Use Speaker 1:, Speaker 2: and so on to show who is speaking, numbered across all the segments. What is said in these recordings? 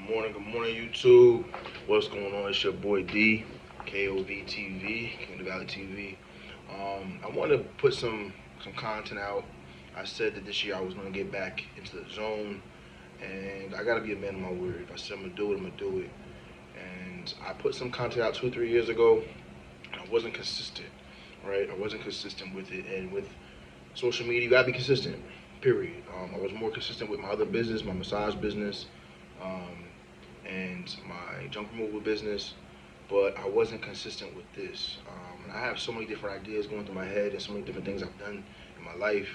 Speaker 1: Good morning, YouTube. What's going on? It's your boy D, K.O.V TV, King of the Valley TV. I want to put some content out. I said that this year I was going to get back into the zone, and I got to be a man of my word. If I said I'm going to do it, I'm going to do it. And I put some content out 2-3 years ago, and I wasn't consistent, right? I wasn't consistent with it, and with social media, you got to be consistent, period. I was more consistent with my other business, my massage business, and my junk removal business, but I wasn't consistent with this. And I have so many different ideas going through my head and so many different things I've done in my life,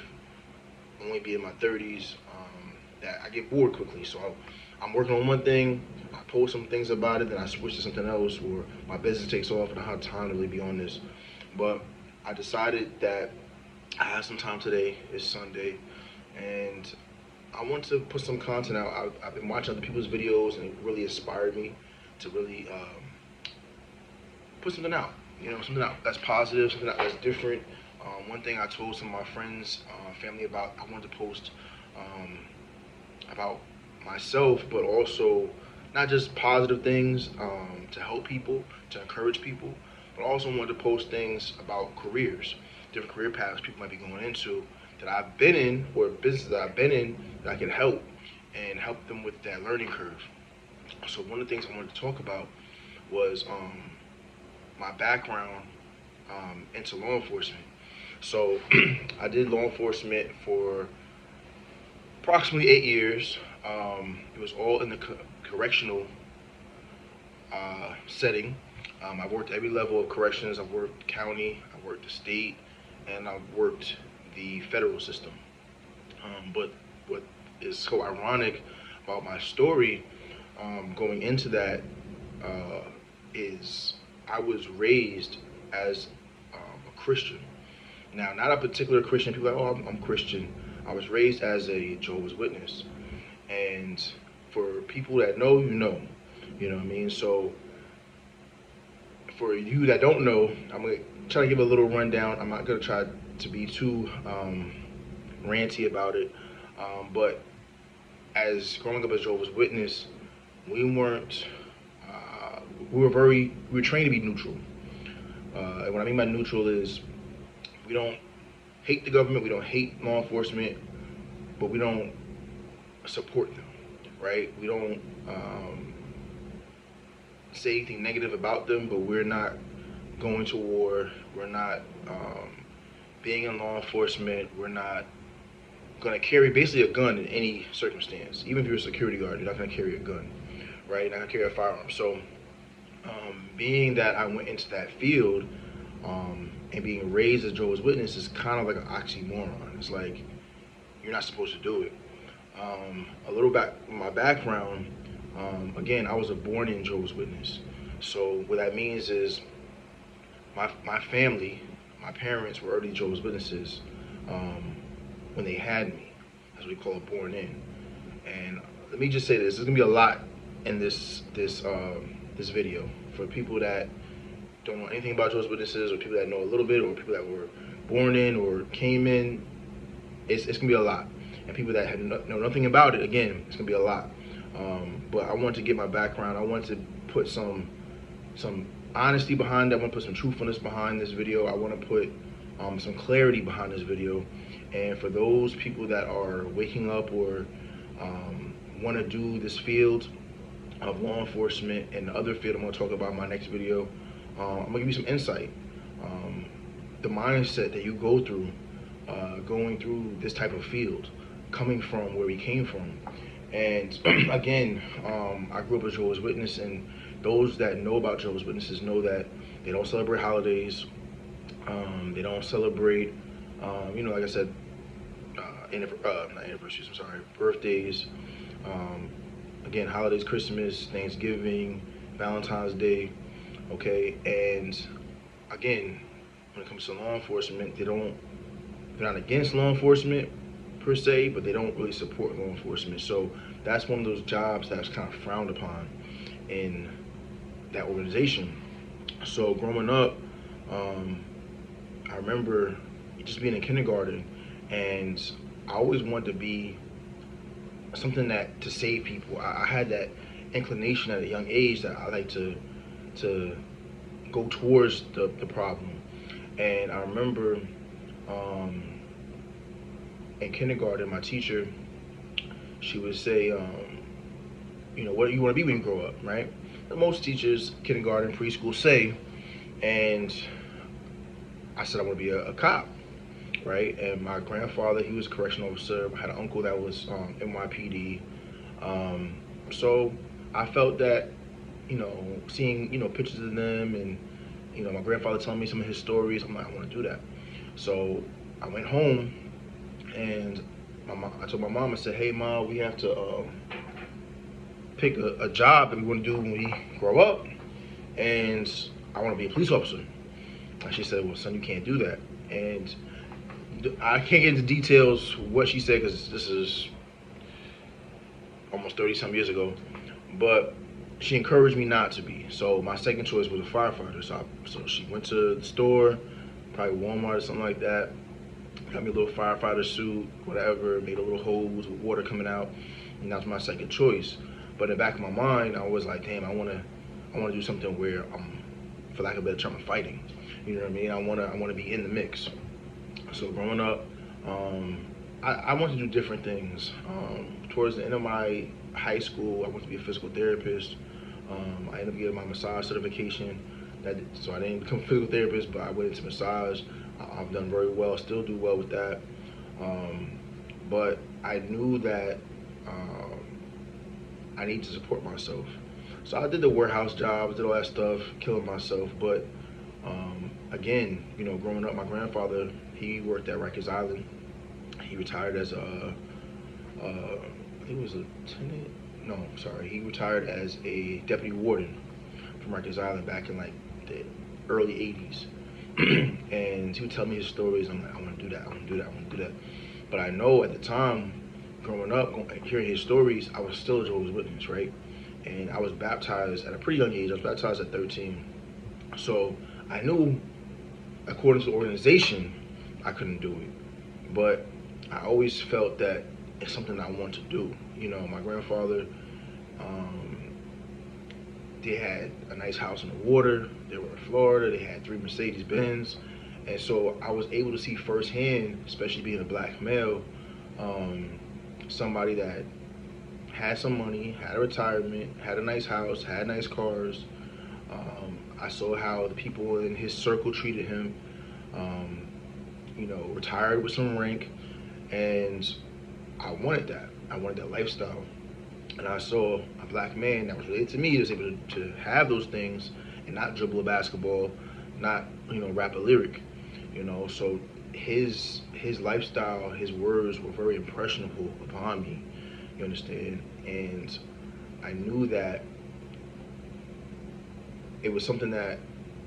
Speaker 1: only being in my 30s, that I get bored quickly. So I'm working on one thing, I post some things about it, then I switch to something else, or my business takes off and I don't have time to really be on this. But I decided that I have some time today. It's Sunday, and I want to put some content out. I've been watching other people's videos, and it really inspired me to really put something out. Something out that's positive, something that's different. One thing I told some of my friends, family about, I wanted to post about myself, but also not just positive things to help people, to encourage people, but also wanted to post things about careers, different career paths people might be going into, that I've been in, or business that I've been in, that I can help and help them with that learning curve. So one of the things I wanted to talk about was my background into law enforcement. So I did law enforcement for approximately 8 years. It was all in the correctional setting. I worked every level of corrections. I worked county, I worked the state, and I worked the federal system. But what is so ironic about my story going into that is I was raised as a Christian. Now, not a particular Christian. People are like, oh, I'm Christian. I was raised as a Jehovah's Witness. And for people that know, you know. You know what I mean? So for you that don't know, I'm going to try to give a little rundown. I'm not going to try to be too ranty about it, but as growing up as Jehovah's Witness, we weren't, we were trained to be neutral. And what I mean by neutral is we don't hate the government, we don't hate law enforcement, but we don't support them, right? We don't say anything negative about them, but we're not going to war, we're not being in law enforcement, we're not going to carry basically a gun in any circumstance. Even if you're a security guard, you're not going to carry a gun, right? You're not going to carry a firearm. So being that I went into that field and being raised as Jehovah's Witness is kind of like an oxymoron. It's like you're not supposed to do it. A little back, my background, again, I was a born-in Jehovah's Witness. So what that means is my family, my parents were already Jehovah's Witnesses when they had me. That's what we call it, born in. And let me just say this: there's gonna be a lot in this video for people that don't know anything about Jehovah's Witnesses, or people that know a little bit, or people that were born in or came in. It's gonna be a lot, and people that know nothing about it. Again, it's gonna be a lot. But I want to get my background. I want to put some honesty behind it. I want to put some truthfulness behind this video. I want to put some clarity behind this video. And for those people that are waking up or want to do this field of law enforcement and the other field I'm going to talk about in my next video, I'm going to give you some insight. The mindset that you go through going through this type of field, coming from where we came from. And again, I grew up as Jehovah's Witness, and those that know about Jehovah's Witnesses know that they don't celebrate holidays. They don't celebrate, like I said, not anniversaries, I'm sorry, birthdays. Again, holidays, Christmas, Thanksgiving, Valentine's Day, okay? And again, when it comes to law enforcement, they're not against law enforcement per se, but they don't really support law enforcement. So that's one of those jobs that's kind of frowned upon in that organization. So growing up, I remember just being in kindergarten, and I always wanted to be something that to save people. I had that inclination at a young age that I like to go towards the problem. And I remember in kindergarten, my teacher, she would say, what do you want to be when you grow up, right? And most teachers, kindergarten, preschool, say, and I said I want to be a cop, right? And my grandfather, he was a correctional officer. I had an uncle that was NYPD. So I felt that, seeing, pictures of them and, my grandfather telling me some of his stories, I'm like, I want to do that. So I went home and I told my mom, I said, hey, Mom, we have to pick a job that we want to do when we grow up, and I want to be a police officer. And she said, well, son, you can't do that. And I can't get into details what she said because this is almost 30-some years ago, but she encouraged me not to be. So my second choice was a firefighter. So she went to the store, probably Walmart or something like that, got me a little firefighter suit, whatever, made a little hose with water coming out, and that was my second choice. But in the back of my mind, I was like, damn, I wanna do something where I'm, for lack of a better term, I'm fighting. You know what I mean? I wanna be in the mix. So growing up, I wanted to do different things. Towards the end of my high school, I wanted to be a physical therapist. I ended up getting my massage certification. So I didn't become a physical therapist, but I went into massage. I've done very well, still do well with that. But I knew that I need to support myself. So I did the warehouse jobs, did all that stuff, killing myself. But again, growing up, my grandfather, he worked at Rikers Island. He retired as I think he was a lieutenant. No, sorry, he retired as a deputy warden from Rikers Island back in like the early 80s. And he would tell me his stories. I'm like, I want to do that, I want to do that, I want to do that. But I know at the time, growing up, hearing his stories, I was still a Jehovah's Witness, right? And I was baptized at a pretty young age. I was baptized at 13. So I knew, according to the organization, I couldn't do it. But I always felt that it's something I want to do. My grandfather, they had a nice house on the water. They were in Florida. They had 3 Mercedes Benz. And so I was able to see firsthand, especially being a black male, somebody that had some money, had a retirement, had a nice house, had nice cars. I saw how the people in his circle treated him, retired with some rank, and I wanted that. I wanted that lifestyle. And I saw a black man that was related to me that was able to have those things and not dribble a basketball, not, rap a lyric, So his lifestyle, his words were very impressionable upon me, you understand? And I knew that it was something that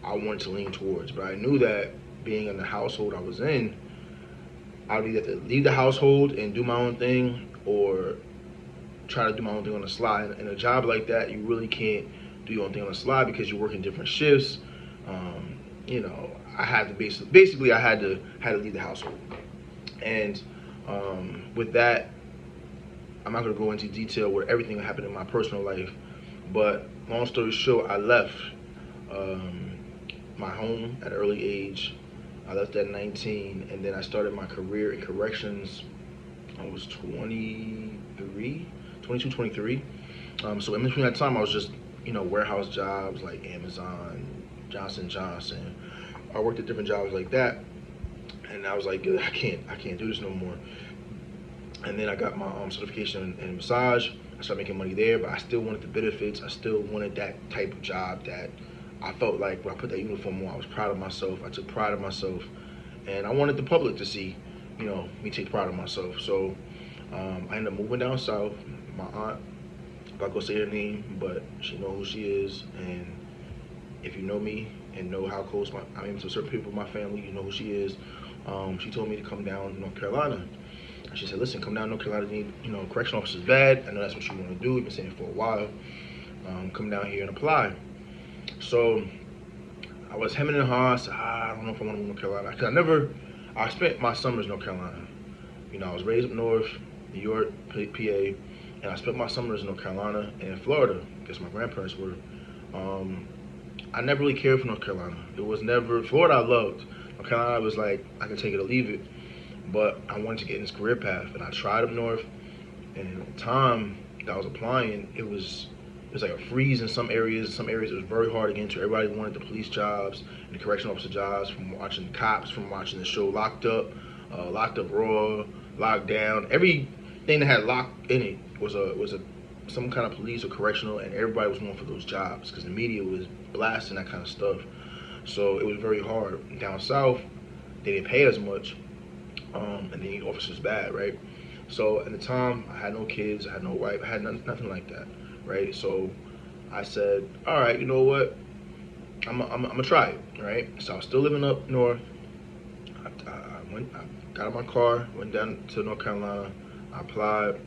Speaker 1: I wanted to lean towards, but I knew that being in the household I was in, I would either have to leave the household and do my own thing or try to do my own thing on the slide. In a job like that, you really can't do your own thing on the slide because you're working different shifts. I had to basically I had to leave the household. And with that, I'm not going to go into detail where everything happened in my personal life, but long story short, I left my home at an early age. I left at 19, and then I started my career in corrections. I was 22, 23. So in between that time, I was just, warehouse jobs like Amazon, Johnson & Johnson. I worked at different jobs like that, and I was like, I can't do this no more. And then I got my certification in massage. I started making money there, but I still wanted the benefits. I still wanted that type of job that I felt like when I put that uniform on, I was proud of myself. I took pride in myself, and I wanted the public to see, me take pride in myself. So I ended up moving down south. My aunt, I'm not gonna say her name, but she knows who she is, and if you know me and know how close I am to certain people in my family, you know who she is. She told me to come down to North Carolina. And she said, listen, come down to North Carolina, correctional officer's bad. I know that's what you want to do. You've been saying it for a while. Come down here and apply. So I was hemming and hawing. I said, I don't know if I want to move to North Carolina. I spent my summers in North Carolina. I was raised up north, New York, PA. and I spent my summers in North Carolina and Florida because my grandparents were. I never really cared for North Carolina. It was never Florida. I loved. North Carolina was like I could take it or leave it, but I wanted to get in this career path, and I tried up north. And at the time that I was applying, it was like a freeze in some areas. Some areas it was very hard to get into. Everybody wanted the police jobs and the correctional officer jobs from watching Cops, from watching the show Locked Up Raw, Locked Down. Everything that had lock in it was a some kind of police or correctional, and everybody was going for those jobs because the media was blasting that kind of stuff. So it was very hard. Down south, they didn't pay as much, and the officers bad, right? So at the time, I had no kids, I had no wife, I had nothing like that, right? So I said, all right, you know what? I'm gonna try it, right? So I was still living up north. I got in my car, went down to North Carolina, I applied,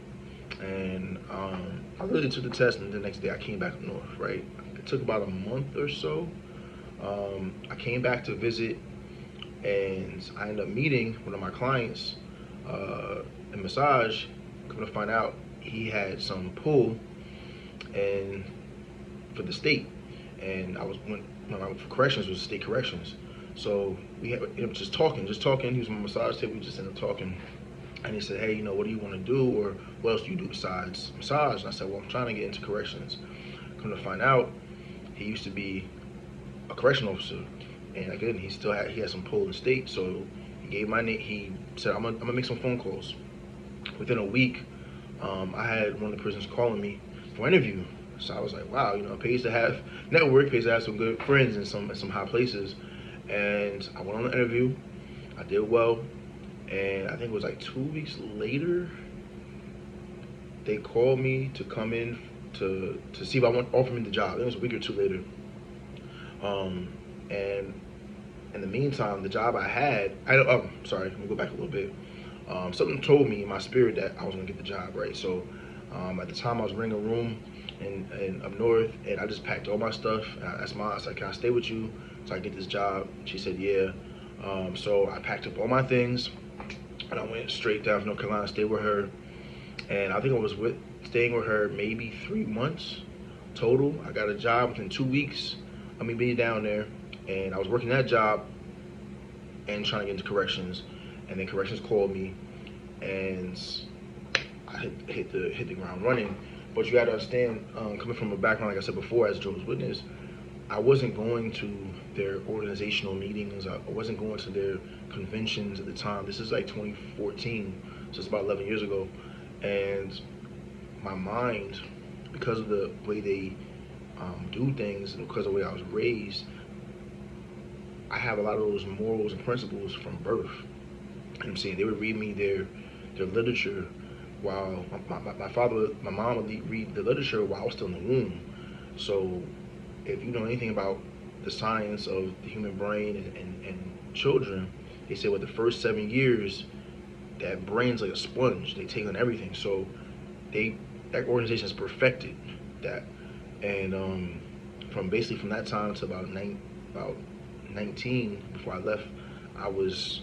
Speaker 1: and I really took the test, and the next day I came back up north, right? It took about a month or so. I came back to visit, and I ended up meeting one of my clients in massage. Come to find out, he had some pull and for the state, and when I went for corrections, was state corrections. So we had just talking. He was on my massage table. We just ended up talking, and he said, "Hey, what do you want to do, or what else do you do besides massage?" And I said, "Well, I'm trying to get into corrections." Come to find out, he used to be a correctional officer, and again, he had some pull in the state. So he gave my name. He said, "I'm gonna make some phone calls." Within a week, I had one of the prisons calling me for an interview. So I was like, wow, it pays to have network, pays to have some good friends in some high places. And I went on the interview. I did well, and I think it was like 2 weeks later, they called me to come in to see if I want to offer me the job. It was a week or two later. And in the meantime, the job I had, sorry, let me go back a little bit. Something told me in my spirit that I was gonna get the job, right? So at the time I was renting a room in up north, and I just packed all my stuff. And I asked Mom, I said, "Can I stay with you so I get this job?" She said, "Yeah." So I packed up all my things, and I went straight down to North Carolina, stayed with her. And I think I was staying with her maybe 3 months total. I got a job within 2 weeks of me being down there, and I was working that job and trying to get into corrections. And then corrections called me, and I hit the ground running. But you got to understand, coming from a background, like I said before, as Jehovah's Witness, I wasn't going to their organizational meetings. I wasn't going to their conventions at the time. This is like 2014, so it's about 11 years ago. And my mind, because of the way they do things, and because of the way I was raised, I have a lot of those morals and principles from birth. And I'm saying they would read me their literature while my mom would read the literature while I was still in the womb. So if you know anything about the science of the human brain and children, they say the first 7 years, that brain's like a sponge. They take on everything. So that organization has perfected that. And from that time to about 19 before I left, I was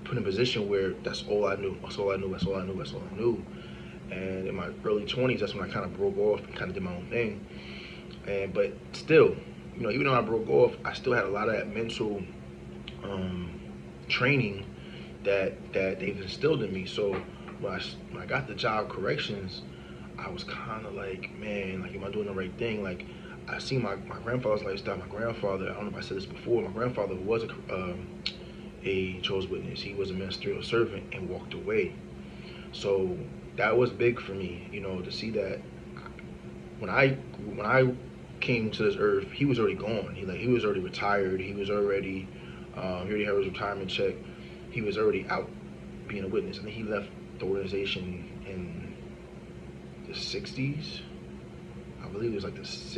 Speaker 1: put in a position where that's all I knew. That's all I knew. And in my early 20s, that's when I kind of broke off and kind of did my own thing. But still, even though I broke off, I still had a lot of that mental training that they've instilled in me. So when I got the job corrections, I was kind of like, man, like, am I doing the right thing? Like, I seen my grandfather's lifestyle. My grandfather, I don't know if I said this before, my grandfather was a Jehovah's Witness. He was a ministerial servant and walked away. So that was big for me, to see that when I came to this earth, he was already gone. He was already retired. He was already he already had his retirement check. He was already out being a witness. I think he left the organization in the 60s. I believe it was like the